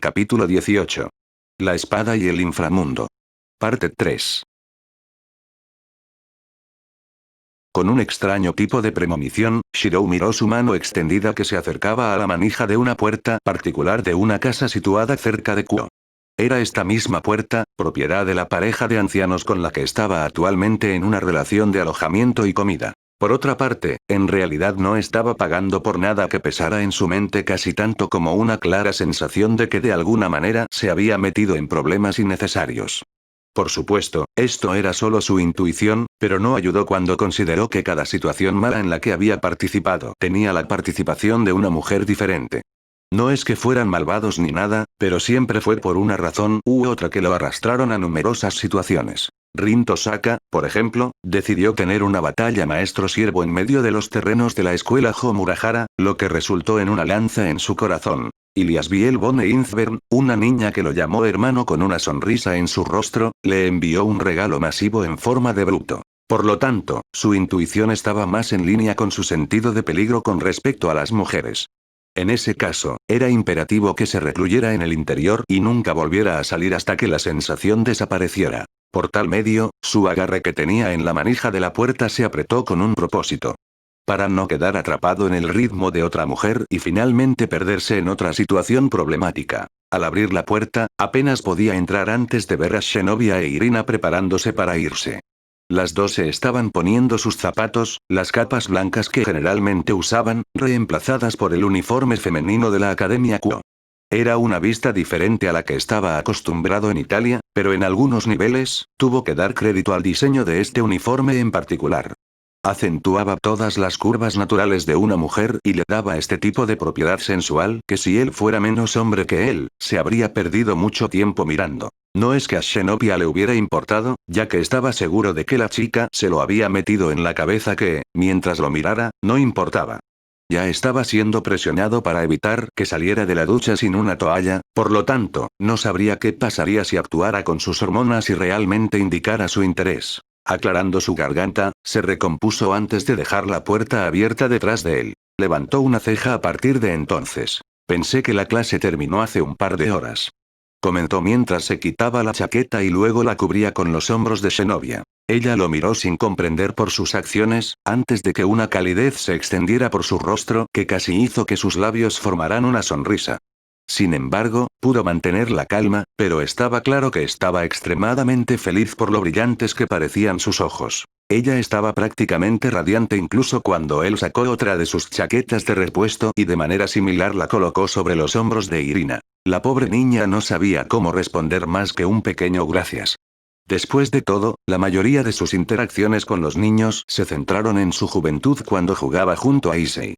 Capítulo 18. La espada y el inframundo. Parte 3. Con un extraño tipo de premonición, Shirou miró su mano extendida que se acercaba a la manija de una puerta particular de una casa situada cerca de Kuo. Era esta misma puerta, propiedad de la pareja de ancianos con la que estaba actualmente en una relación de alojamiento y comida. Por otra parte, en realidad no estaba pagando por nada que pesara en su mente casi tanto como una clara sensación de que de alguna manera se había metido en problemas innecesarios. Por supuesto, esto era solo su intuición, pero no ayudó cuando consideró que cada situación mala en la que había participado tenía la participación de una mujer diferente. No es que fueran malvados ni nada, pero siempre fue por una razón u otra que lo arrastraron a numerosas situaciones. Rin Tosaka, por ejemplo, decidió tener una batalla maestro-siervo en medio de los terrenos de la escuela Homurahara, lo que resultó en una lanza en su corazón. Ilias Biel Bone Inzbern, una niña que lo llamó hermano con una sonrisa en su rostro, le envió un regalo masivo en forma de bruto. Por lo tanto, su intuición estaba más en línea con su sentido de peligro con respecto a las mujeres. En ese caso, era imperativo que se recluyera en el interior y nunca volviera a salir hasta que la sensación desapareciera. Por tal medio, su agarre que tenía en la manija de la puerta se apretó con un propósito. Para no quedar atrapado en el ritmo de otra mujer y finalmente perderse en otra situación problemática. Al abrir la puerta, apenas podía entrar antes de ver a Zenobia e Irina preparándose para irse. Las dos se estaban poniendo sus zapatos, las capas blancas que generalmente usaban, reemplazadas por el uniforme femenino de la Academia Kuo. Era una vista diferente a la que estaba acostumbrado en Italia, pero en algunos niveles, tuvo que dar crédito al diseño de este uniforme en particular. Acentuaba todas las curvas naturales de una mujer y le daba este tipo de propiedad sensual que si él fuera menos hombre que él, se habría perdido mucho tiempo mirando. No es que a Zenobia le hubiera importado, ya que estaba seguro de que la chica se lo había metido en la cabeza que, mientras lo mirara, no importaba. Ya estaba siendo presionado para evitar que saliera de la ducha sin una toalla, por lo tanto, no sabría qué pasaría si actuara con sus hormonas y realmente indicara su interés. Aclarando su garganta, se recompuso antes de dejar la puerta abierta detrás de él. Levantó una ceja a partir de entonces. Pensé que la clase terminó hace un par de horas. Comentó mientras se quitaba la chaqueta y luego la cubría con los hombros de Zenobia. Ella lo miró sin comprender por sus acciones, antes de que una calidez se extendiera por su rostro que casi hizo que sus labios formaran una sonrisa. Sin embargo, pudo mantener la calma, pero estaba claro que estaba extremadamente feliz por lo brillantes que parecían sus ojos. Ella estaba prácticamente radiante incluso cuando él sacó otra de sus chaquetas de repuesto y de manera similar la colocó sobre los hombros de Irina. La pobre niña no sabía cómo responder más que un pequeño gracias. Después de todo, la mayoría de sus interacciones con los niños se centraron en su juventud cuando jugaba junto a Issei.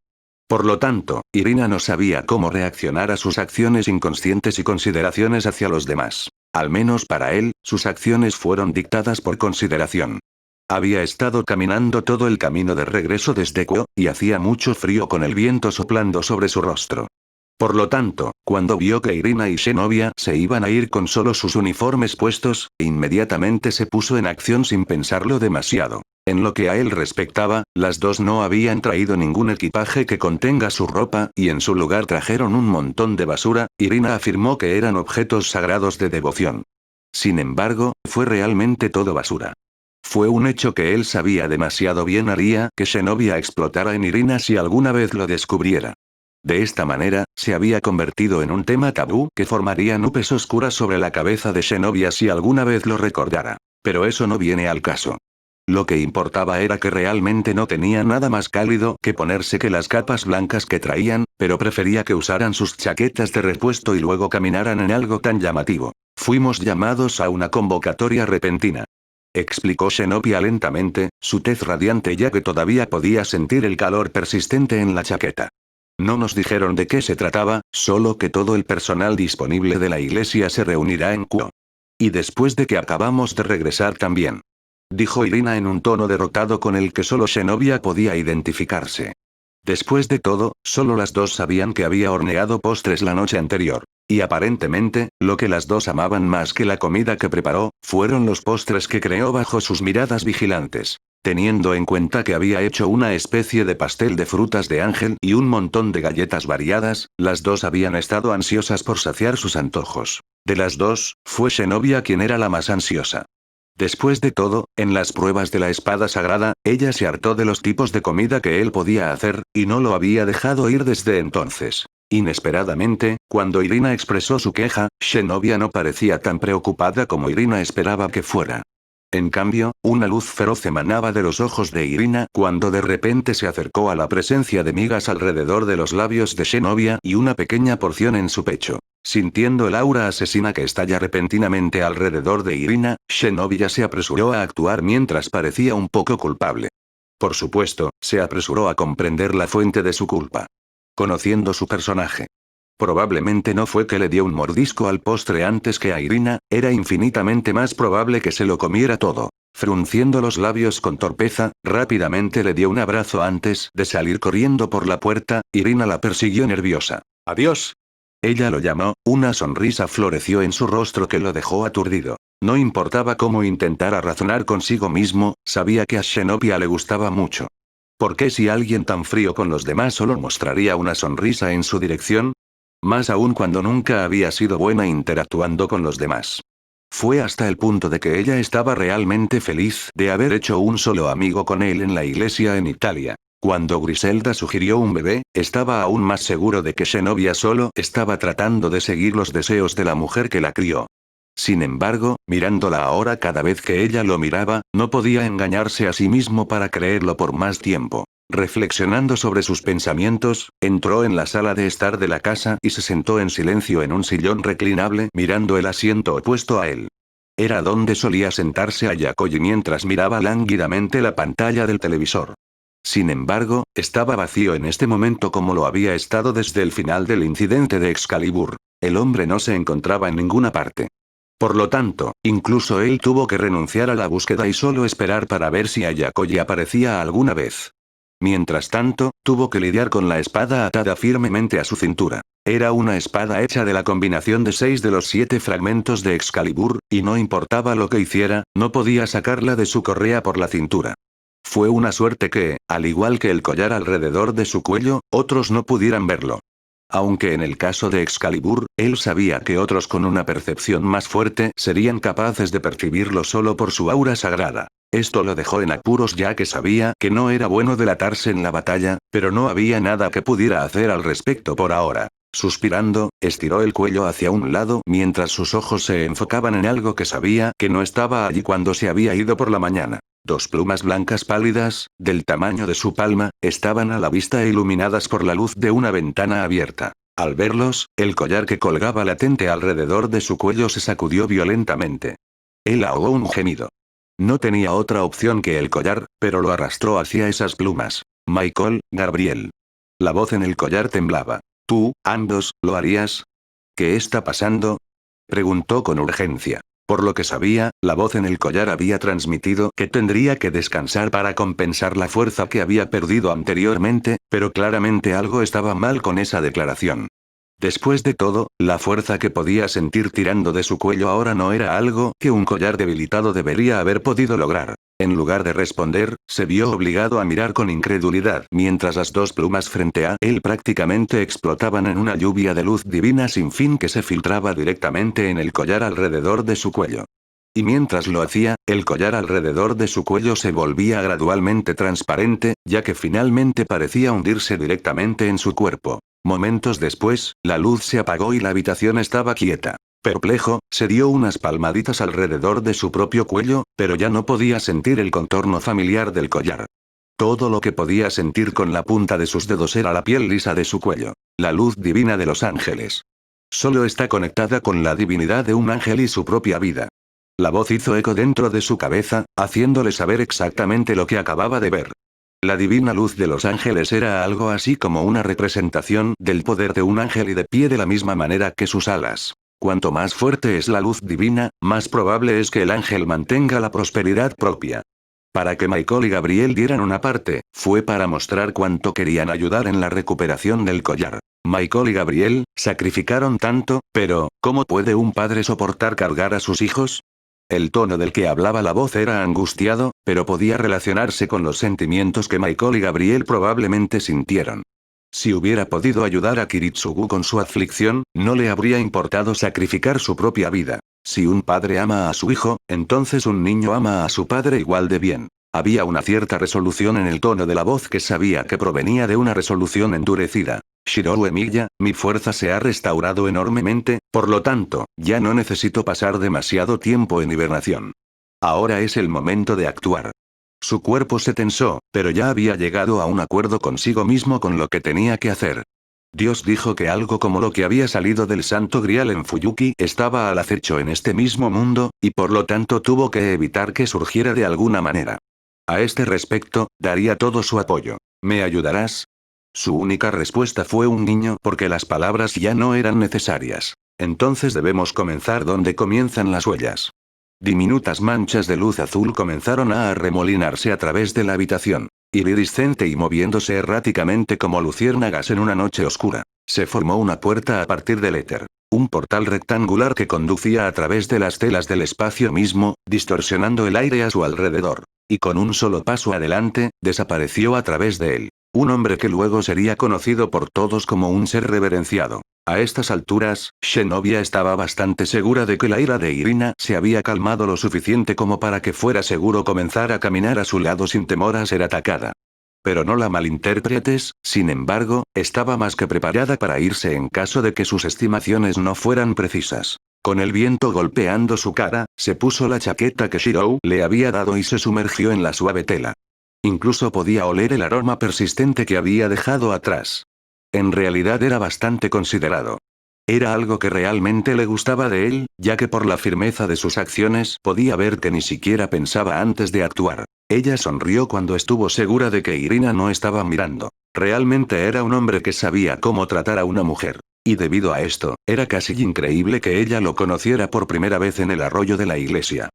Por lo tanto, Irina no sabía cómo reaccionar a sus acciones inconscientes y consideraciones hacia los demás. Al menos para él, sus acciones fueron dictadas por consideración. Había estado caminando todo el camino de regreso desde Kuo, y hacía mucho frío con el viento soplando sobre su rostro. Por lo tanto, cuando vio que Irina y Zenobia se iban a ir con solo sus uniformes puestos, inmediatamente se puso en acción sin pensarlo demasiado. En lo que a él respectaba, las dos no habían traído ningún equipaje que contenga su ropa y en su lugar trajeron un montón de basura. Irina afirmó que eran objetos sagrados de devoción. Sin embargo, fue realmente todo basura. Fue un hecho que él sabía demasiado bien haría que Zenobia explotara en Irina si alguna vez lo descubriera. De esta manera, se había convertido en un tema tabú que formaría nubes oscuras sobre la cabeza de Zenobia si alguna vez lo recordara. Pero eso no viene al caso. Lo que importaba era que realmente no tenía nada más cálido que ponerse que las capas blancas que traían, pero prefería que usaran sus chaquetas de repuesto y luego caminaran en algo tan llamativo. Fuimos llamados a una convocatoria repentina. Explicó Zenobia lentamente, su tez radiante ya que todavía podía sentir el calor persistente en la chaqueta. No nos dijeron de qué se trataba, solo que todo el personal disponible de la iglesia se reunirá en Kuo. Y después de que acabamos de regresar también. Dijo Irina en un tono derrotado con el que solo Zenobia podía identificarse. Después de todo, solo las dos sabían que había horneado postres la noche anterior. Y aparentemente, lo que las dos amaban más que la comida que preparó, fueron los postres que creó bajo sus miradas vigilantes. Teniendo en cuenta que había hecho una especie de pastel de frutas de ángel y un montón de galletas variadas, las dos habían estado ansiosas por saciar sus antojos. De las dos, fue Zenobia quien era la más ansiosa. Después de todo, en las pruebas de la espada sagrada, ella se hartó de los tipos de comida que él podía hacer, y no lo había dejado ir desde entonces. Inesperadamente, cuando Irina expresó su queja, Zenobia no parecía tan preocupada como Irina esperaba que fuera. En cambio, una luz feroz emanaba de los ojos de Irina cuando de repente se acercó a la presencia de migas alrededor de los labios de Zenobia y una pequeña porción en su pecho. Sintiendo el aura asesina que estalla repentinamente alrededor de Irina, Zenobia se apresuró a actuar mientras parecía un poco culpable. Por supuesto, se apresuró a comprender la fuente de su culpa. Conociendo su personaje. Probablemente no fue que le dio un mordisco al postre antes que a Irina, era infinitamente más probable que se lo comiera todo. Frunciendo los labios con torpeza, rápidamente le dio un abrazo antes de salir corriendo por la puerta. Irina la persiguió nerviosa. «¡Adiós!». Ella lo llamó, una sonrisa floreció en su rostro que lo dejó aturdido. No importaba cómo intentara razonar consigo mismo, sabía que a Zenobia le gustaba mucho. ¿Por qué si alguien tan frío con los demás solo mostraría una sonrisa en su dirección? Más aún cuando nunca había sido buena interactuando con los demás. Fue hasta el punto de que ella estaba realmente feliz de haber hecho un solo amigo con él en la iglesia en Italia. Cuando Griselda sugirió un bebé, estaba aún más seguro de que Zenobia solo estaba tratando de seguir los deseos de la mujer que la crió. Sin embargo, mirándola ahora cada vez que ella lo miraba, no podía engañarse a sí mismo para creerlo por más tiempo. Reflexionando sobre sus pensamientos, entró en la sala de estar de la casa y se sentó en silencio en un sillón reclinable mirando el asiento opuesto a él. Era donde solía sentarse Ayakoyi mientras miraba lánguidamente la pantalla del televisor. Sin embargo, estaba vacío en este momento como lo había estado desde el final del incidente de Excalibur. El hombre no se encontraba en ninguna parte. Por lo tanto, incluso él tuvo que renunciar a la búsqueda y solo esperar para ver si Ayakoyi aparecía alguna vez. Mientras tanto, tuvo que lidiar con la espada atada firmemente a su cintura. Era una espada hecha de la combinación de 6 de los 7 fragmentos de Excalibur, y no importaba lo que hiciera, no podía sacarla de su correa por la cintura. Fue una suerte que, al igual que el collar alrededor de su cuello, otros no pudieran verlo. Aunque en el caso de Excalibur, él sabía que otros con una percepción más fuerte serían capaces de percibirlo solo por su aura sagrada. Esto lo dejó en apuros ya que sabía que no era bueno delatarse en la batalla, pero no había nada que pudiera hacer al respecto por ahora. Suspirando, estiró el cuello hacia un lado mientras sus ojos se enfocaban en algo que sabía que no estaba allí cuando se había ido por la mañana. 2 plumas blancas pálidas, del tamaño de su palma, estaban a la vista e iluminadas por la luz de una ventana abierta. Al verlos, el collar que colgaba latente alrededor de su cuello se sacudió violentamente. Él ahogó un gemido. No tenía otra opción que el collar, pero lo arrastró hacia esas plumas. Michael, Gabriel. La voz en el collar temblaba. «¿Tú, ambos, lo harías? ¿Qué está pasando?», preguntó con urgencia. Por lo que sabía, la voz en el collar había transmitido que tendría que descansar para compensar la fuerza que había perdido anteriormente, pero claramente algo estaba mal con esa declaración. Después de todo, la fuerza que podía sentir tirando de su cuello ahora no era algo que un collar debilitado debería haber podido lograr. En lugar de responder, se vio obligado a mirar con incredulidad mientras las 2 plumas frente a él prácticamente explotaban en una lluvia de luz divina sin fin que se filtraba directamente en el collar alrededor de su cuello. Y mientras lo hacía, el collar alrededor de su cuello se volvía gradualmente transparente, ya que finalmente parecía hundirse directamente en su cuerpo. Momentos después, la luz se apagó y la habitación estaba quieta. Perplejo, se dio unas palmaditas alrededor de su propio cuello, pero ya no podía sentir el contorno familiar del collar. Todo lo que podía sentir con la punta de sus dedos era la piel lisa de su cuello. La luz divina de los ángeles. Solo está conectada con la divinidad de un ángel y su propia vida. La voz hizo eco dentro de su cabeza, haciéndole saber exactamente lo que acababa de ver. La divina luz de los ángeles era algo así como una representación del poder de un ángel y de pie de la misma manera que sus alas. Cuanto más fuerte es la luz divina, más probable es que el ángel mantenga la prosperidad propia. Para que Michael y Gabriel dieran una parte, fue para mostrar cuánto querían ayudar en la recuperación del collar. Michael y Gabriel sacrificaron tanto, pero ¿cómo puede un padre soportar cargar a sus hijos? El tono del que hablaba la voz era angustiado, pero podía relacionarse con los sentimientos que Michael y Gabriel probablemente sintieron. Si hubiera podido ayudar a Kiritsugu con su aflicción, no le habría importado sacrificar su propia vida. Si un padre ama a su hijo, entonces un niño ama a su padre igual de bien. Había una cierta resolución en el tono de la voz que sabía que provenía de una resolución endurecida. Shirou Emiya, mi fuerza se ha restaurado enormemente, por lo tanto, ya no necesito pasar demasiado tiempo en hibernación. Ahora es el momento de actuar. Su cuerpo se tensó, pero ya había llegado a un acuerdo consigo mismo con lo que tenía que hacer. Dios dijo que algo como lo que había salido del Santo Grial en Fuyuki estaba al acecho en este mismo mundo, y por lo tanto tuvo que evitar que surgiera de alguna manera. A este respecto, daría todo su apoyo. ¿Me ayudarás? Su única respuesta fue un guiño porque las palabras ya no eran necesarias. Entonces debemos comenzar donde comienzan las huellas. Diminutas manchas de luz azul comenzaron a arremolinarse a través de la habitación. Iridiscente y moviéndose erráticamente como luciérnagas en una noche oscura. Se formó una puerta a partir del éter. Un portal rectangular que conducía a través de las telas del espacio mismo, distorsionando el aire a su alrededor. Y con un solo paso adelante, desapareció a través de él. Un hombre que luego sería conocido por todos como un ser reverenciado. A estas alturas, Shinobi estaba bastante segura de que la ira de Irina se había calmado lo suficiente como para que fuera seguro comenzar a caminar a su lado sin temor a ser atacada. Pero no la malinterpretes, sin embargo, estaba más que preparada para irse en caso de que sus estimaciones no fueran precisas. Con el viento golpeando su cara, se puso la chaqueta que Shirou le había dado y se sumergió en la suave tela. Incluso podía oler el aroma persistente que había dejado atrás. En realidad era bastante considerado. Era algo que realmente le gustaba de él, ya que por la firmeza de sus acciones podía ver que ni siquiera pensaba antes de actuar. Ella sonrió cuando estuvo segura de que Irina no estaba mirando. Realmente era un hombre que sabía cómo tratar a una mujer. Y debido a esto, era casi increíble que ella lo conociera por primera vez en el arroyo de la iglesia.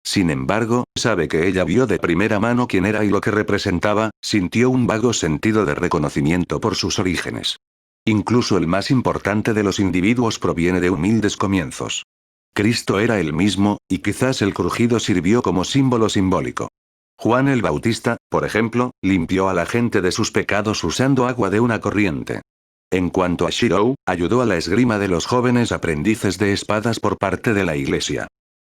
Sin embargo, sabe que ella vio de primera mano quién era y lo que representaba, sintió un vago sentido de reconocimiento por sus orígenes. Incluso el más importante de los individuos proviene de humildes comienzos. Cristo era el mismo, y quizás el crujido sirvió como símbolo simbólico. Juan el Bautista, por ejemplo, limpió a la gente de sus pecados usando agua de una corriente. En cuanto a Shirou, ayudó a la esgrima de los jóvenes aprendices de espadas por parte de la iglesia.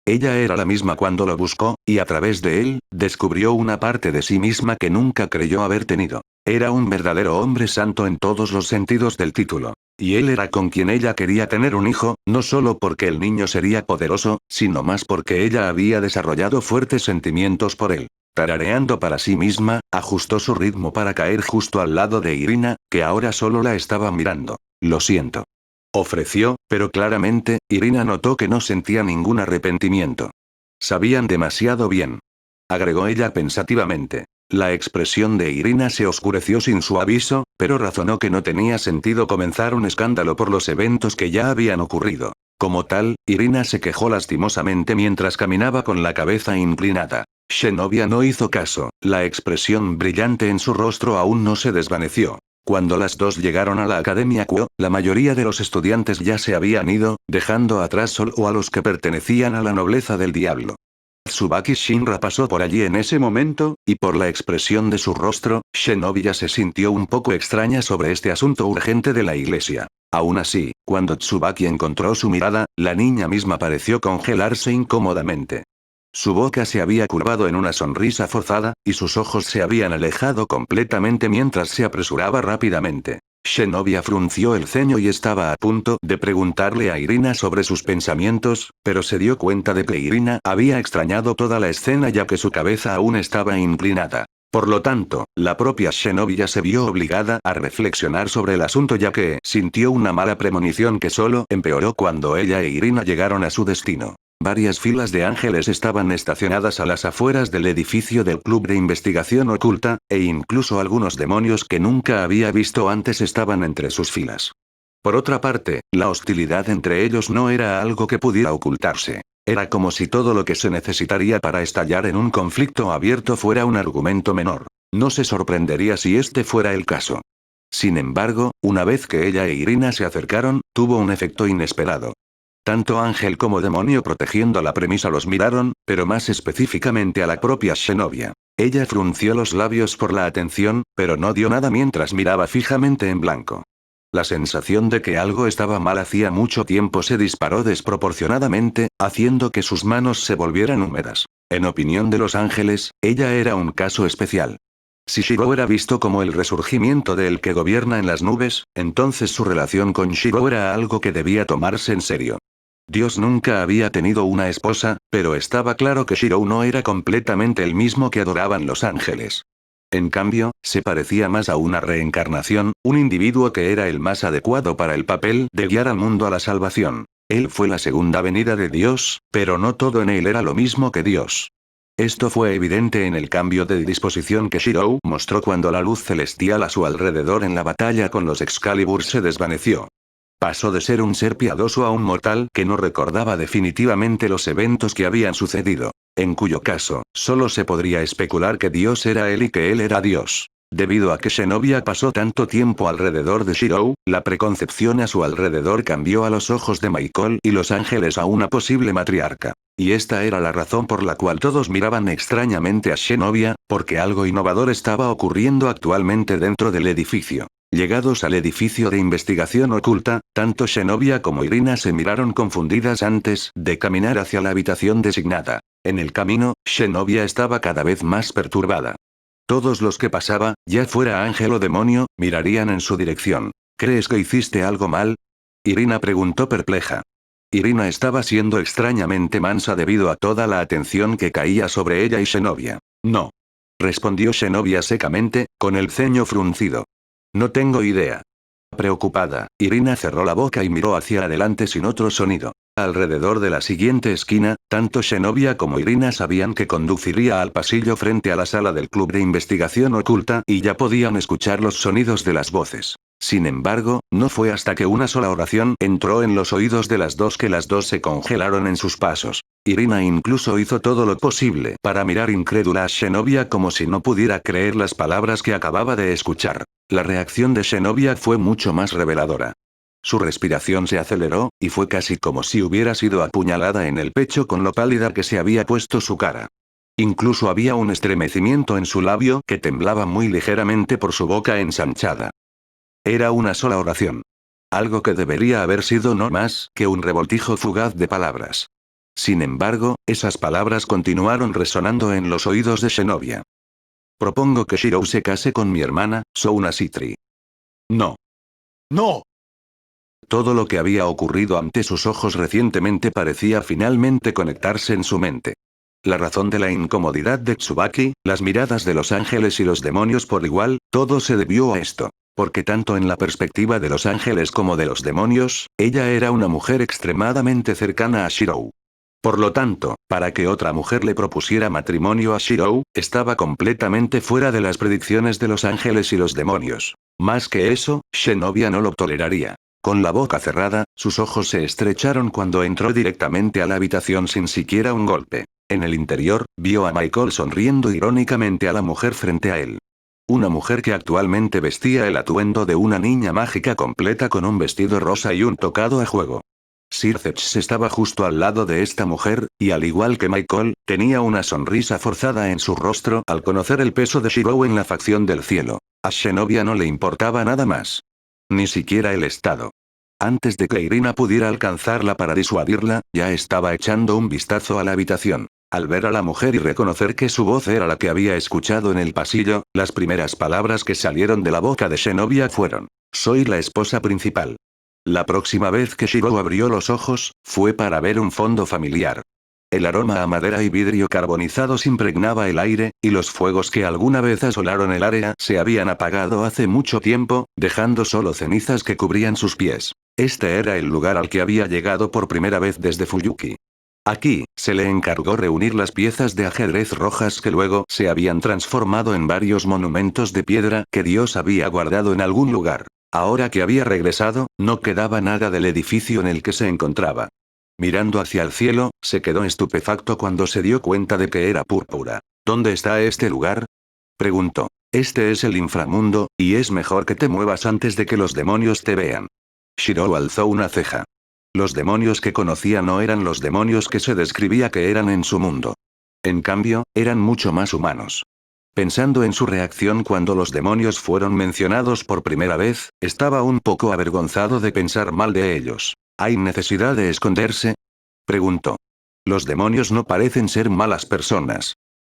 Ella era la misma cuando lo buscó, y a través de él, descubrió una parte de sí misma que nunca creyó haber tenido. Era un verdadero hombre santo en todos los sentidos del título. Y él era con quien ella quería tener un hijo, no solo porque el niño sería poderoso, sino más porque ella había desarrollado fuertes sentimientos por él. Tarareando para sí misma, ajustó su ritmo para caer justo al lado de Irina, que ahora solo la estaba mirando. Lo siento. Ofreció, pero claramente, Irina notó que no sentía ningún arrepentimiento. Sabían demasiado bien. Agregó ella pensativamente. La expresión de Irina se oscureció sin su aviso, pero razonó que no tenía sentido comenzar un escándalo por los eventos que ya habían ocurrido. Como tal, Irina se quejó lastimosamente mientras caminaba con la cabeza inclinada. Shinobi no hizo caso, la expresión brillante en su rostro aún no se desvaneció. Cuando las dos llegaron a la Academia Kuo, la mayoría de los estudiantes ya se habían ido, dejando atrás solo a los que pertenecían a la nobleza del diablo. Tsubaki Shinra pasó por allí en ese momento, y por la expresión de su rostro, Shinobi ya se sintió un poco extraña sobre este asunto urgente de la iglesia. Aún así, cuando Tsubaki encontró su mirada, la niña misma pareció congelarse incómodamente. Su boca se había curvado en una sonrisa forzada, y sus ojos se habían alejado completamente mientras se apresuraba rápidamente. Shinobi frunció el ceño y estaba a punto de preguntarle a Irina sobre sus pensamientos, pero se dio cuenta de que Irina había extrañado toda la escena ya que su cabeza aún estaba inclinada. Por lo tanto, la propia Shinobi se vio obligada a reflexionar sobre el asunto ya que sintió una mala premonición que solo empeoró cuando ella e Irina llegaron a su destino. Varias filas de ángeles estaban estacionadas a las afueras del edificio del Club de Investigación Oculta, e incluso algunos demonios que nunca había visto antes estaban entre sus filas. Por otra parte, la hostilidad entre ellos no era algo que pudiera ocultarse. Era como si todo lo que se necesitaría para estallar en un conflicto abierto fuera un argumento menor. No se sorprendería si este fuera el caso. Sin embargo, una vez que ella e Irina se acercaron, tuvo un efecto inesperado. Tanto ángel como demonio protegiendo la premisa los miraron, pero más específicamente a la propia Zenobia. Ella frunció los labios por la atención, pero no dio nada mientras miraba fijamente en blanco. La sensación de que algo estaba mal hacía mucho tiempo se disparó desproporcionadamente, haciendo que sus manos se volvieran húmedas. En opinión de los ángeles, ella era un caso especial. Si Shiro era visto como el resurgimiento del que gobierna en las nubes, entonces su relación con Shiro era algo que debía tomarse en serio. Dios nunca había tenido una esposa, pero estaba claro que Shiro no era completamente el mismo que adoraban los ángeles. En cambio, se parecía más a una reencarnación, un individuo que era el más adecuado para el papel de guiar al mundo a la salvación. Él fue la segunda venida de Dios, pero no todo en él era lo mismo que Dios. Esto fue evidente en el cambio de disposición que Shiro mostró cuando la luz celestial a su alrededor en la batalla con los Excalibur se desvaneció. Pasó de ser un ser piadoso a un mortal que no recordaba definitivamente los eventos que habían sucedido. En cuyo caso, solo se podría especular que Dios era él y que él era Dios. Debido a que Zenobia pasó tanto tiempo alrededor de Shiro, la preconcepción a su alrededor cambió a los ojos de Michael y los ángeles a una posible matriarca. Y esta era la razón por la cual todos miraban extrañamente a Zenobia, porque algo innovador estaba ocurriendo actualmente dentro del edificio. Llegados al edificio de investigación oculta, tanto Zenobia como Irina se miraron confundidas antes de caminar hacia la habitación designada. En el camino, Zenobia estaba cada vez más perturbada. Todos los que pasaba, ya fuera ángel o demonio, mirarían en su dirección. ¿Crees que hiciste algo mal? Irina preguntó perpleja. Irina estaba siendo extrañamente mansa debido a toda la atención que caía sobre ella y Zenobia. No. Respondió Zenobia secamente, con el ceño fruncido. No tengo idea. Preocupada, Irina cerró la boca y miró hacia adelante sin otro sonido. Alrededor de la siguiente esquina, tanto Zenobia como Irina sabían que conduciría al pasillo frente a la sala del club de investigación oculta y ya podían escuchar los sonidos de las voces. Sin embargo, no fue hasta que una sola oración entró en los oídos de las dos que las dos se congelaron en sus pasos. Irina incluso hizo todo lo posible para mirar incrédula a Zenobia como si no pudiera creer las palabras que acababa de escuchar. La reacción de Zenobia fue mucho más reveladora. Su respiración se aceleró, y fue casi como si hubiera sido apuñalada en el pecho con lo pálida que se había puesto su cara. Incluso había un estremecimiento en su labio que temblaba muy ligeramente por su boca ensanchada. Era una sola oración. Algo que debería haber sido no más que un revoltijo fugaz de palabras. Sin embargo, esas palabras continuaron resonando en los oídos de Zenobia. Propongo que Shiro se case con mi hermana, Souna Citri. No. ¡No! Todo lo que había ocurrido ante sus ojos recientemente parecía finalmente conectarse en su mente. La razón de la incomodidad de Tsubaki, las miradas de los ángeles y los demonios por igual, todo se debió a esto. Porque tanto en la perspectiva de los ángeles como de los demonios, ella era una mujer extremadamente cercana a Shiro. Por lo tanto, para que otra mujer le propusiera matrimonio a Shiro, estaba completamente fuera de las predicciones de los ángeles y los demonios. Más que eso, Zenobia no lo toleraría. Con la boca cerrada, sus ojos se estrecharon cuando entró directamente a la habitación sin siquiera un golpe. En el interior, vio a Michael sonriendo irónicamente a la mujer frente a él. Una mujer que actualmente vestía el atuendo de una niña mágica completa con un vestido rosa y un tocado a juego. Sirceps estaba justo al lado de esta mujer, y al igual que Michael, tenía una sonrisa forzada en su rostro al conocer el peso de Shiro en la facción del cielo. A Zenobia no le importaba nada más. Ni siquiera el estado. Antes de que Irina pudiera alcanzarla para disuadirla, ya estaba echando un vistazo a la habitación. Al ver a la mujer y reconocer que su voz era la que había escuchado en el pasillo, las primeras palabras que salieron de la boca de Zenobia fueron: soy la esposa principal. La próxima vez que Shiro abrió los ojos, fue para ver un fondo familiar. El aroma a madera y vidrio carbonizados impregnaba el aire, y los fuegos que alguna vez asolaron el área se habían apagado hace mucho tiempo, dejando solo cenizas que cubrían sus pies. Este era el lugar al que había llegado por primera vez desde Fuyuki. Aquí, se le encargó reunir las piezas de ajedrez rojas que luego se habían transformado en varios monumentos de piedra que Dios había guardado en algún lugar. Ahora que había regresado, no quedaba nada del edificio en el que se encontraba. Mirando hacia el cielo, se quedó estupefacto cuando se dio cuenta de que era púrpura. ¿Dónde está este lugar? Preguntó. Este es el inframundo, y es mejor que te muevas antes de que los demonios te vean. Shiro alzó una ceja. Los demonios que conocía no eran los demonios que se describía que eran en su mundo. En cambio, eran mucho más humanos. Pensando en su reacción cuando los demonios fueron mencionados por primera vez, estaba un poco avergonzado de pensar mal de ellos. ¿Hay necesidad de esconderse?, preguntó. Los demonios no parecen ser malas personas,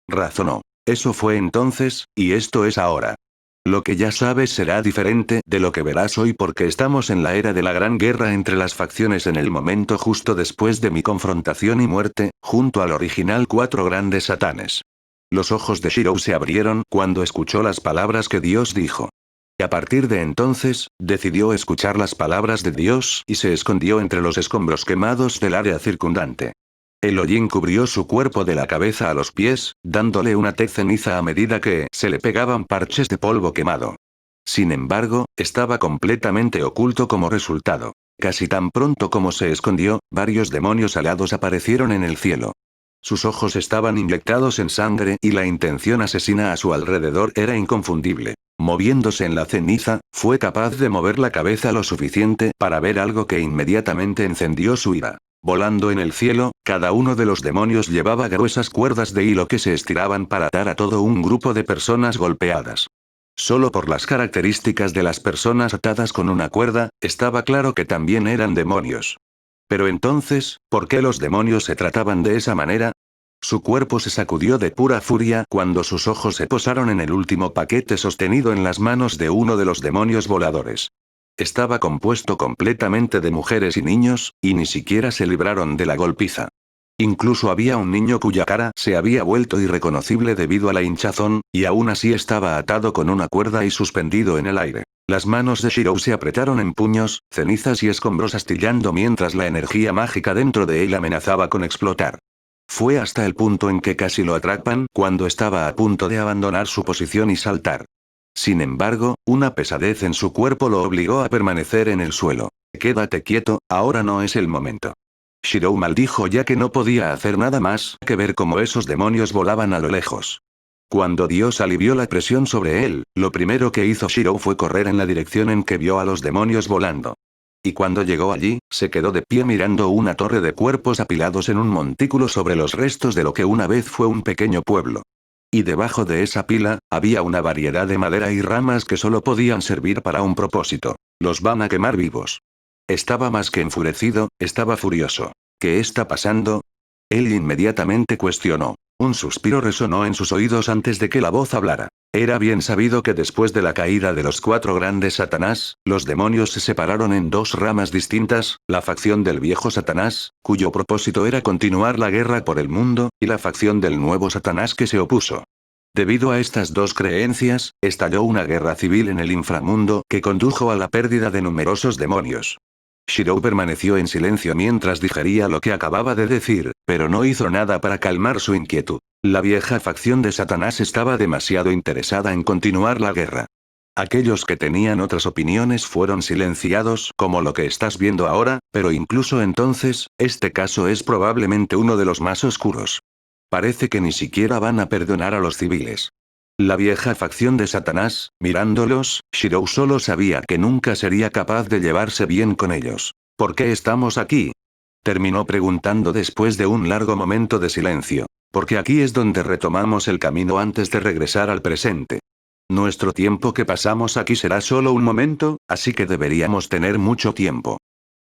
razonó. Eso fue entonces, y esto es ahora. Lo que ya sabes será diferente de lo que verás hoy porque estamos en la era de la gran guerra entre las facciones en el momento justo después de mi confrontación y muerte, junto al original cuatro grandes satanes. Los ojos de Shirou se abrieron cuando escuchó las palabras que Dios dijo. Y a partir de entonces, decidió escuchar las palabras de Dios y se escondió entre los escombros quemados del área circundante. El hollín cubrió su cuerpo de la cabeza a los pies, dándole una tez ceniza a medida que se le pegaban parches de polvo quemado. Sin embargo, estaba completamente oculto como resultado. Casi tan pronto como se escondió, varios demonios alados aparecieron en el cielo. Sus ojos estaban inyectados en sangre y la intención asesina a su alrededor era inconfundible. Moviéndose en la ceniza, fue capaz de mover la cabeza lo suficiente para ver algo que inmediatamente encendió su ira. Volando en el cielo, cada uno de los demonios llevaba gruesas cuerdas de hilo que se estiraban para atar a todo un grupo de personas golpeadas. Solo por las características de las personas atadas con una cuerda, estaba claro que también eran demonios. Pero entonces, ¿por qué los demonios se trataban de esa manera? Su cuerpo se sacudió de pura furia cuando sus ojos se posaron en el último paquete sostenido en las manos de uno de los demonios voladores. Estaba compuesto completamente de mujeres y niños, y ni siquiera se libraron de la golpiza. Incluso había un niño cuya cara se había vuelto irreconocible debido a la hinchazón, y aún así estaba atado con una cuerda y suspendido en el aire. Las manos de Shirou se apretaron en puños, cenizas y escombros astillando mientras la energía mágica dentro de él amenazaba con explotar. Fue hasta el punto en que casi lo atrapan cuando estaba a punto de abandonar su posición y saltar. Sin embargo, una pesadez en su cuerpo lo obligó a permanecer en el suelo. Quédate quieto, ahora no es el momento. Shirou maldijo ya que no podía hacer nada más que ver cómo esos demonios volaban a lo lejos. Cuando Dios alivió la presión sobre él, lo primero que hizo Shirou fue correr en la dirección en que vio a los demonios volando. Y cuando llegó allí, se quedó de pie mirando una torre de cuerpos apilados en un montículo sobre los restos de lo que una vez fue un pequeño pueblo. Y debajo de esa pila, había una variedad de madera y ramas que solo podían servir para un propósito. Los van a quemar vivos. Estaba más que enfurecido, estaba furioso. ¿Qué está pasando? Él inmediatamente cuestionó. Un suspiro resonó en sus oídos antes de que la voz hablara. Era bien sabido que después de la caída de los cuatro grandes Satanás, los demonios se separaron en dos ramas distintas, la facción del viejo Satanás, cuyo propósito era continuar la guerra por el mundo, y la facción del nuevo Satanás que se opuso. Debido a estas dos creencias, estalló una guerra civil en el inframundo que condujo a la pérdida de numerosos demonios. Shirou permaneció en silencio mientras digería lo que acababa de decir, pero no hizo nada para calmar su inquietud. La vieja facción de Satanás estaba demasiado interesada en continuar la guerra. Aquellos que tenían otras opiniones fueron silenciados, como lo que estás viendo ahora, pero incluso entonces, este caso es probablemente uno de los más oscuros. Parece que ni siquiera van a perdonar a los civiles. La vieja facción de Satanás, mirándolos, Shirou solo sabía que nunca sería capaz de llevarse bien con ellos. ¿Por qué estamos aquí?, terminó preguntando después de un largo momento de silencio. Porque aquí es donde retomamos el camino antes de regresar al presente. Nuestro tiempo que pasamos aquí será solo un momento, así que deberíamos tener mucho tiempo.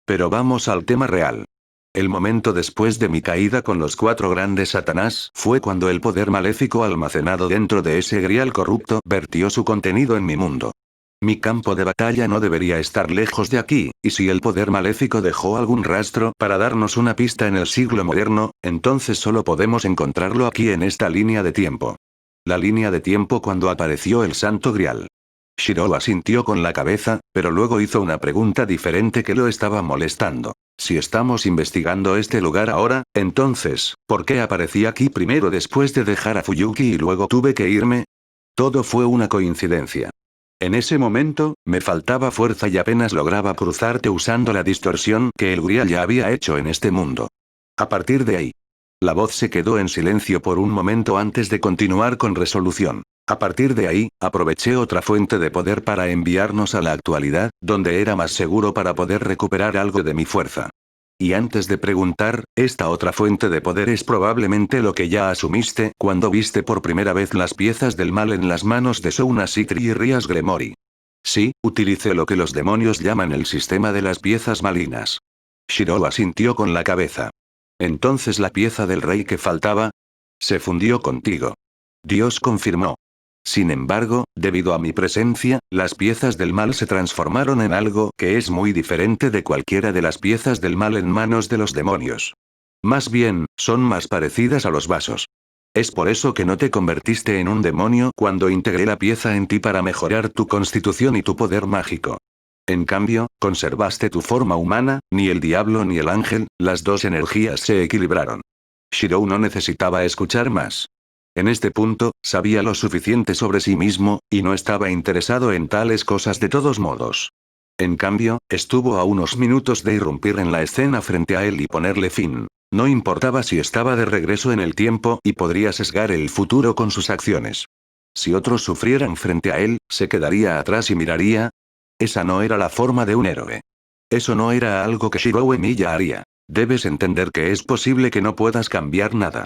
Pero vamos al tema real. El momento después de mi caída con los cuatro grandes Satanás fue cuando el poder maléfico almacenado dentro de ese grial corrupto vertió su contenido en mi mundo. Mi campo de batalla no debería estar lejos de aquí, y si el poder maléfico dejó algún rastro para darnos una pista en el siglo moderno, entonces solo podemos encontrarlo aquí en esta línea de tiempo. La línea de tiempo cuando apareció el Santo Grial. Shirou asintió con la cabeza, pero luego hizo una pregunta diferente que lo estaba molestando. Si estamos investigando este lugar ahora, entonces, ¿por qué aparecí aquí primero después de dejar a Fuyuki y luego tuve que irme? Todo fue una coincidencia. En ese momento, me faltaba fuerza y apenas lograba cruzarte usando la distorsión que el Grial ya había hecho en este mundo. A partir de ahí. La voz se quedó en silencio por un momento antes de continuar con resolución. A partir de ahí, aproveché otra fuente de poder para enviarnos a la actualidad, donde era más seguro para poder recuperar algo de mi fuerza. Y antes de preguntar, esta otra fuente de poder es probablemente lo que ya asumiste cuando viste por primera vez las piezas del mal en las manos de Souna Sitri y Rias Gremory. Sí, utilicé lo que los demonios llaman el sistema de las piezas malignas. Shirou asintió con la cabeza. Entonces la pieza del rey que faltaba se fundió contigo. Dios confirmó. Sin embargo, debido a mi presencia, las piezas del mal se transformaron en algo que es muy diferente de cualquiera de las piezas del mal en manos de los demonios. Más bien, son más parecidas a los vasos. Es por eso que no te convertiste en un demonio cuando integré la pieza en ti para mejorar tu constitución y tu poder mágico. En cambio, conservaste tu forma humana, ni el diablo ni el ángel, las dos energías se equilibraron. Shirou no necesitaba escuchar más. En este punto, sabía lo suficiente sobre sí mismo, y no estaba interesado en tales cosas de todos modos. En cambio, estuvo a unos minutos de irrumpir en la escena frente a él y ponerle fin. No importaba si estaba de regreso en el tiempo y podría sesgar el futuro con sus acciones. Si otros sufrieran frente a él, se quedaría atrás y miraría. Esa no era la forma de un héroe. Eso no era algo que Shirou Emiya haría. Debes entender que es posible que no puedas cambiar nada.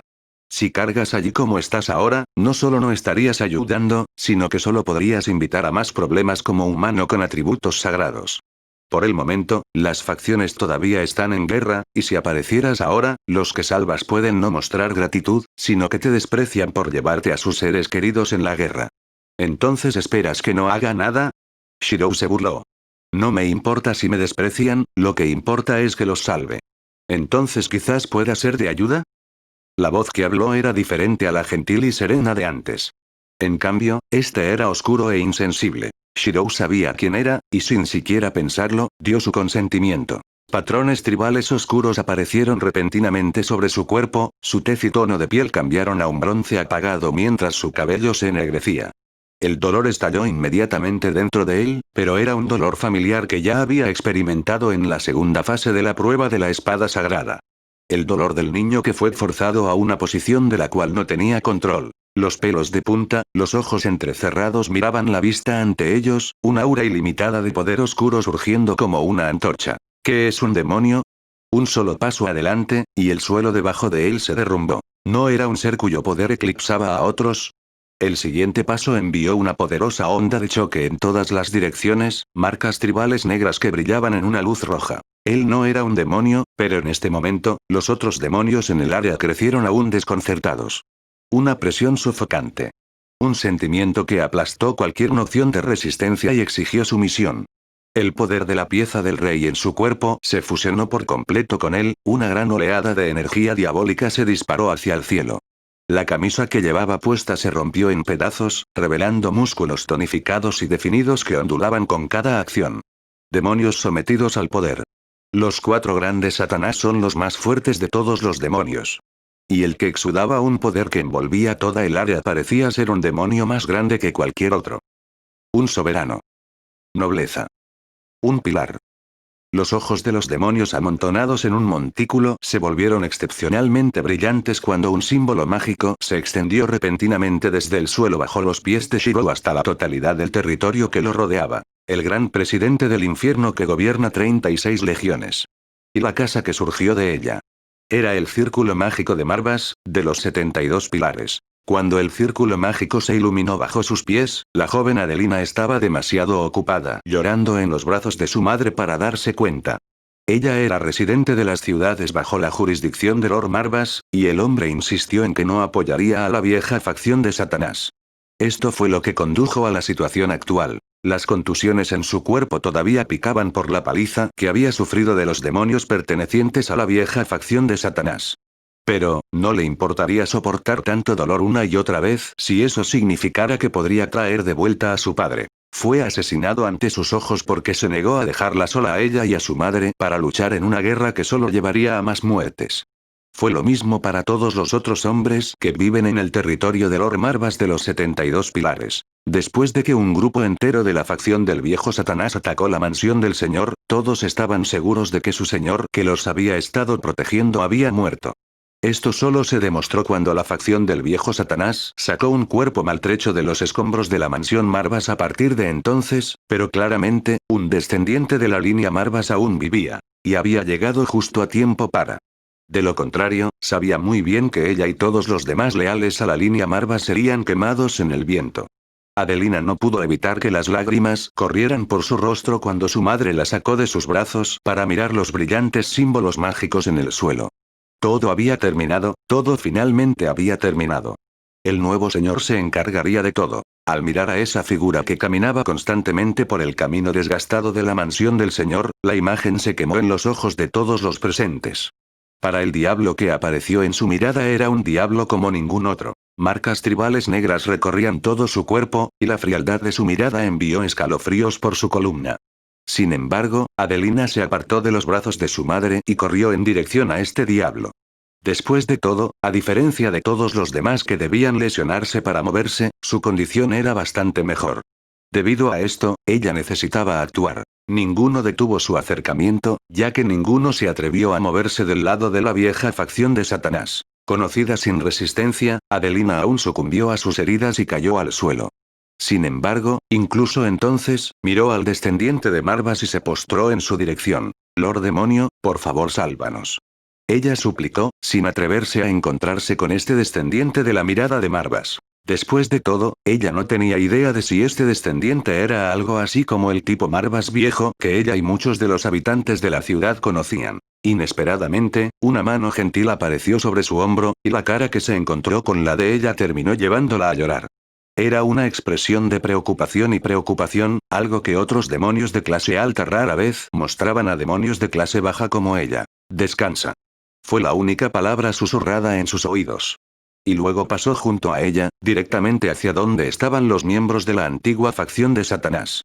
Si cargas allí como estás ahora, no solo no estarías ayudando, sino que solo podrías invitar a más problemas como humano con atributos sagrados. Por el momento, las facciones todavía están en guerra, y si aparecieras ahora, los que salvas pueden no mostrar gratitud, sino que te desprecian por llevarte a sus seres queridos en la guerra. ¿Entonces esperas que no haga nada? Shirou se burló. No me importa si me desprecian, lo que importa es que los salve. ¿Entonces quizás pueda ser de ayuda? La voz que habló era diferente a la gentil y serena de antes. En cambio, este era oscuro e insensible. Shirou sabía quién era, y sin siquiera pensarlo, dio su consentimiento. Patrones tribales oscuros aparecieron repentinamente sobre su cuerpo, su tez y tono de piel cambiaron a un bronce apagado mientras su cabello se ennegrecía. El dolor estalló inmediatamente dentro de él, pero era un dolor familiar que ya había experimentado en la segunda fase de la prueba de la espada sagrada. El dolor del niño que fue forzado a una posición de la cual no tenía control. Los pelos de punta, los ojos entrecerrados miraban la vista ante ellos, un aura ilimitada de poder oscuro surgiendo como una antorcha. ¿Qué es un demonio? Un solo paso adelante, y el suelo debajo de él se derrumbó. ¿No era un ser cuyo poder eclipsaba a otros? El siguiente paso envió una poderosa onda de choque en todas las direcciones, marcas tribales negras que brillaban en una luz roja. Él no era un demonio, pero en este momento, los otros demonios en el área crecieron aún desconcertados. Una presión sofocante. Un sentimiento que aplastó cualquier noción de resistencia y exigió sumisión. El poder de la pieza del rey en su cuerpo se fusionó por completo con él, una gran oleada de energía diabólica se disparó hacia el cielo. La camisa que llevaba puesta se rompió en pedazos, revelando músculos tonificados y definidos que ondulaban con cada acción. Demonios sometidos al poder. Los 4 grandes Satanás son los más fuertes de todos los demonios. Y el que exudaba un poder que envolvía toda el área parecía ser un demonio más grande que cualquier otro. Un soberano. Nobleza. Un pilar. Los ojos de los demonios amontonados en un montículo se volvieron excepcionalmente brillantes cuando un símbolo mágico se extendió repentinamente desde el suelo bajo los pies de Shirou hasta la totalidad del territorio que lo rodeaba. El gran presidente del infierno que gobierna 36 legiones. Y la casa que surgió de ella. Era el círculo mágico de Marvas, de los 72 pilares. Cuando el círculo mágico se iluminó bajo sus pies, la joven Adelina estaba demasiado ocupada llorando en los brazos de su madre para darse cuenta. Ella era residente de las ciudades bajo la jurisdicción de Lord Marvas, y el hombre insistió en que no apoyaría a la vieja facción de Satanás. Esto fue lo que condujo a la situación actual. Las contusiones en su cuerpo todavía picaban por la paliza que había sufrido de los demonios pertenecientes a la vieja facción de Satanás. Pero, no le importaría soportar tanto dolor una y otra vez si eso significara que podría traer de vuelta a su padre. Fue asesinado ante sus ojos porque se negó a dejarla sola a ella y a su madre para luchar en una guerra que solo llevaría a más muertes. Fue lo mismo para todos los otros hombres que viven en el territorio de Lord Marvas de los 72 pilares. Después de que un grupo entero de la facción del viejo Satanás atacó la mansión del señor, todos estaban seguros de que su señor que los había estado protegiendo había muerto. Esto solo se demostró cuando la facción del viejo Satanás sacó un cuerpo maltrecho de los escombros de la mansión Marvas a partir de entonces, pero claramente, un descendiente de la línea Marvas aún vivía. Y había llegado justo a tiempo para. De lo contrario, sabía muy bien que ella y todos los demás leales a la línea Marvas serían quemados en el viento. Adelina no pudo evitar que las lágrimas corrieran por su rostro cuando su madre la sacó de sus brazos para mirar los brillantes símbolos mágicos en el suelo. Todo había terminado, todo finalmente había terminado. El nuevo señor se encargaría de todo. Al mirar a esa figura que caminaba constantemente por el camino desgastado de la mansión del señor, la imagen se quemó en los ojos de todos los presentes. Para el diablo que apareció en su mirada era un diablo como ningún otro. Marcas tribales negras recorrían todo su cuerpo, y la frialdad de su mirada envió escalofríos por su columna. Sin embargo, Adelina se apartó de los brazos de su madre y corrió en dirección a este diablo. Después de todo, a diferencia de todos los demás que debían lesionarse para moverse, su condición era bastante mejor. Debido a esto, ella necesitaba actuar. Ninguno detuvo su acercamiento, ya que ninguno se atrevió a moverse del lado de la vieja facción de Satanás. Conocida sin resistencia, Adelina aún sucumbió a sus heridas y cayó al suelo. Sin embargo, incluso entonces, miró al descendiente de Marvas y se postró en su dirección. Lord Demonio, por favor sálvanos. Ella suplicó, sin atreverse a encontrarse con este descendiente de la mirada de Marvas. Después de todo, ella no tenía idea de si este descendiente era algo así como el tipo Marvas viejo que ella y muchos de los habitantes de la ciudad conocían. Inesperadamente, una mano gentil apareció sobre su hombro, y la cara que se encontró con la de ella terminó llevándola a llorar. Era una expresión de preocupación, algo que otros demonios de clase alta rara vez mostraban a demonios de clase baja como ella. Descansa. Fue la única palabra susurrada en sus oídos. Y luego pasó junto a ella, directamente hacia donde estaban los miembros de la antigua facción de Satanás.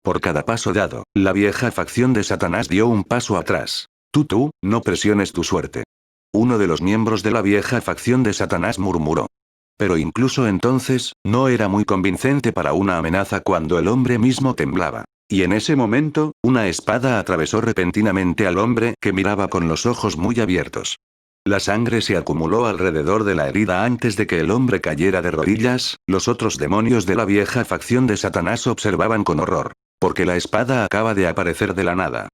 Por cada paso dado, la vieja facción de Satanás dio un paso atrás. Tú, no presiones tu suerte. Uno de los miembros de la vieja facción de Satanás murmuró. Pero incluso entonces, no era muy convincente para una amenaza cuando el hombre mismo temblaba. Y en ese momento, una espada atravesó repentinamente al hombre que miraba con los ojos muy abiertos. La sangre se acumuló alrededor de la herida antes de que el hombre cayera de rodillas. Los otros demonios de la vieja facción de Satanás observaban con horror. Porque la espada acaba de aparecer de la nada.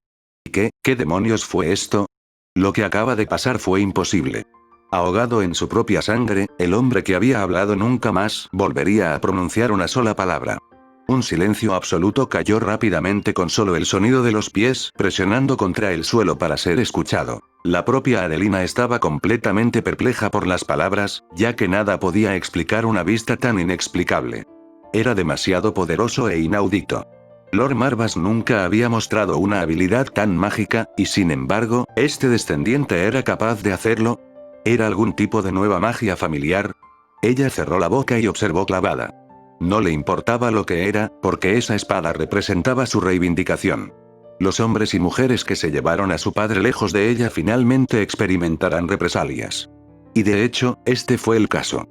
¿Qué demonios fue esto? Lo que acaba de pasar fue imposible. Ahogado en su propia sangre, el hombre que había hablado nunca más volvería a pronunciar una sola palabra. Un silencio absoluto cayó rápidamente con solo el sonido de los pies presionando contra el suelo para ser escuchado. La propia Adelina estaba completamente perpleja por las palabras, ya que nada podía explicar una vista tan inexplicable. Era demasiado poderoso e inaudito. Lord Marvas nunca había mostrado una habilidad tan mágica, y sin embargo, ¿este descendiente era capaz de hacerlo? ¿Era algún tipo de nueva magia familiar? Ella cerró la boca y observó clavada. No le importaba lo que era, porque esa espada representaba su reivindicación. Los hombres y mujeres que se llevaron a su padre lejos de ella finalmente experimentarán represalias. Y de hecho, este fue el caso.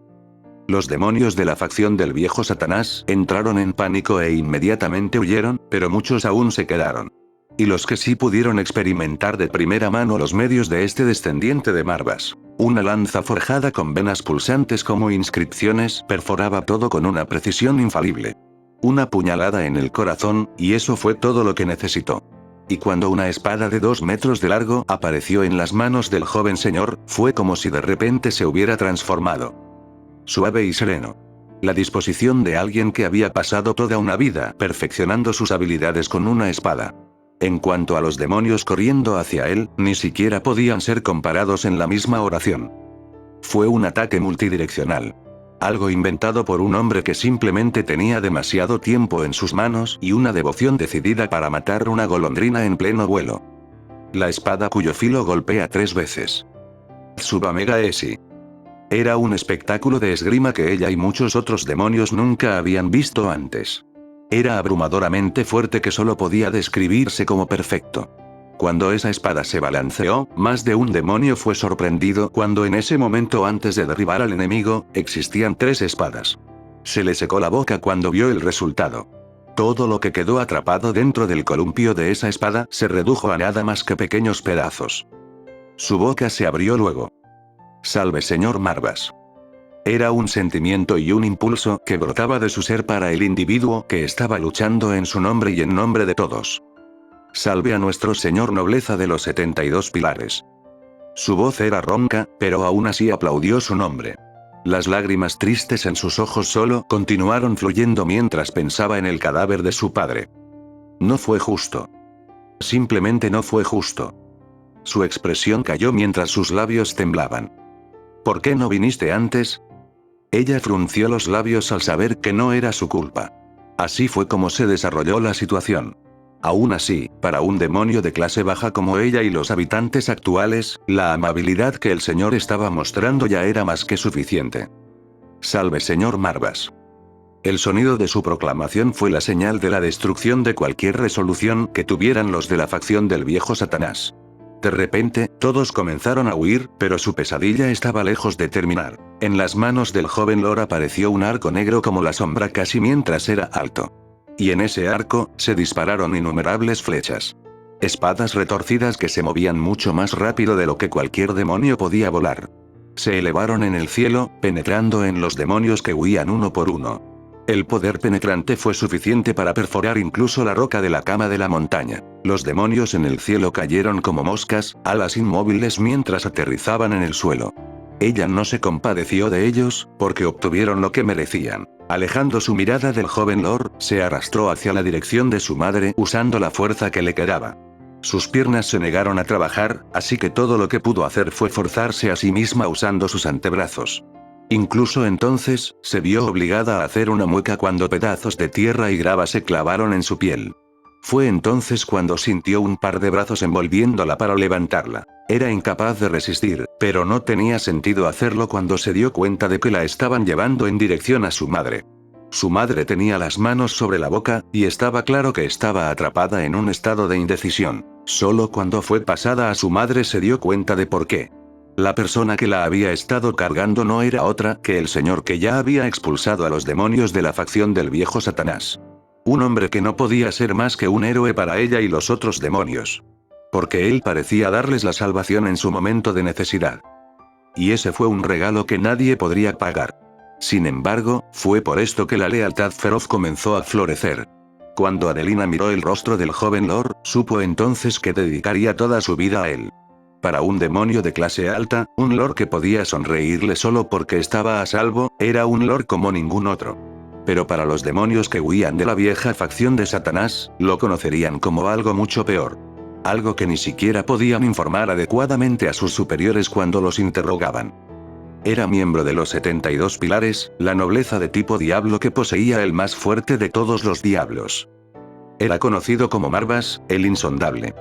Los demonios de la facción del viejo Satanás entraron en pánico e inmediatamente huyeron, pero muchos aún se quedaron. Y los que sí pudieron experimentar de primera mano los medios de este descendiente de Marvas. Una lanza forjada con venas pulsantes como inscripciones perforaba todo con una precisión infalible. Una puñalada en el corazón, y eso fue todo lo que necesitó. Y cuando una espada de 2 metros de largo apareció en las manos del joven señor, fue como si de repente se hubiera transformado. Suave y sereno. La disposición de alguien que había pasado toda una vida perfeccionando sus habilidades con una espada. En cuanto a los demonios corriendo hacia él, ni siquiera podían ser comparados en la misma oración. Fue un ataque multidireccional. Algo inventado por un hombre que simplemente tenía demasiado tiempo en sus manos y una devoción decidida para matar una golondrina en pleno vuelo. La espada cuyo filo golpea 3 veces. Tsubamega Esi. Era un espectáculo de esgrima que ella y muchos otros demonios nunca habían visto antes. Era abrumadoramente fuerte que solo podía describirse como perfecto. Cuando esa espada se balanceó, más de un demonio fue sorprendido cuando en ese momento antes de derribar al enemigo, existían 3 espadas. Se le secó la boca cuando vio el resultado. Todo lo que quedó atrapado dentro del columpio de esa espada se redujo a nada más que pequeños pedazos. Su boca se abrió luego. Salve señor Marvas. Era un sentimiento y un impulso que brotaba de su ser para el individuo que estaba luchando en su nombre y en nombre de todos. Salve a nuestro señor nobleza de los 72 pilares. Su voz era ronca, pero aún así aplaudió su nombre. Las lágrimas tristes en sus ojos solo continuaron fluyendo mientras pensaba en el cadáver de su padre. No fue justo. Simplemente no fue justo. Su expresión cayó mientras sus labios temblaban. ¿Por qué no viniste antes? Ella frunció los labios al saber que no era su culpa. Así fue como se desarrolló la situación. Aún así, para un demonio de clase baja como ella y los habitantes actuales, la amabilidad que el señor estaba mostrando ya era más que suficiente. Salve señor Marvas. El sonido de su proclamación fue la señal de la destrucción de cualquier resolución que tuvieran los de la facción del viejo Satanás. De repente, todos comenzaron a huir, pero su pesadilla estaba lejos de terminar. En las manos del joven Lord apareció un arco negro como la sombra casi mientras era alto. Y en ese arco, se dispararon innumerables flechas. Espadas retorcidas que se movían mucho más rápido de lo que cualquier demonio podía volar. Se elevaron en el cielo, penetrando en los demonios que huían uno por uno. El poder penetrante fue suficiente para perforar incluso la roca de la cama de la montaña. Los demonios en el cielo cayeron como moscas, alas inmóviles mientras aterrizaban en el suelo. Ella no se compadeció de ellos, porque obtuvieron lo que merecían. Alejando su mirada del joven Lord, se arrastró hacia la dirección de su madre usando la fuerza que le quedaba. Sus piernas se negaron a trabajar, así que todo lo que pudo hacer fue forzarse a sí misma usando sus antebrazos. Incluso entonces, se vio obligada a hacer una mueca cuando pedazos de tierra y grava se clavaron en su piel. Fue entonces cuando sintió un par de brazos envolviéndola para levantarla. Era incapaz de resistir, pero no tenía sentido hacerlo cuando se dio cuenta de que la estaban llevando en dirección a su madre. Su madre tenía las manos sobre la boca, y estaba claro que estaba atrapada en un estado de indecisión. Solo cuando fue pasada a su madre se dio cuenta de por qué. La persona que la había estado cargando no era otra que el señor que ya había expulsado a los demonios de la facción del viejo Satanás. Un hombre que no podía ser más que un héroe para ella y los otros demonios. Porque él parecía darles la salvación en su momento de necesidad. Y ese fue un regalo que nadie podría pagar. Sin embargo, fue por esto que la lealtad feroz comenzó a florecer. Cuando Adelina miró el rostro del joven Lord, supo entonces que dedicaría toda su vida a él. Para un demonio de clase alta, un lord que podía sonreírle solo porque estaba a salvo, era un lord como ningún otro. Pero para los demonios que huían de la vieja facción de Satanás, lo conocerían como algo mucho peor. Algo que ni siquiera podían informar adecuadamente a sus superiores cuando los interrogaban. Era miembro de los 72 pilares, la nobleza de tipo diablo que poseía el más fuerte de todos los diablos. Era conocido como Marvas, el insondable.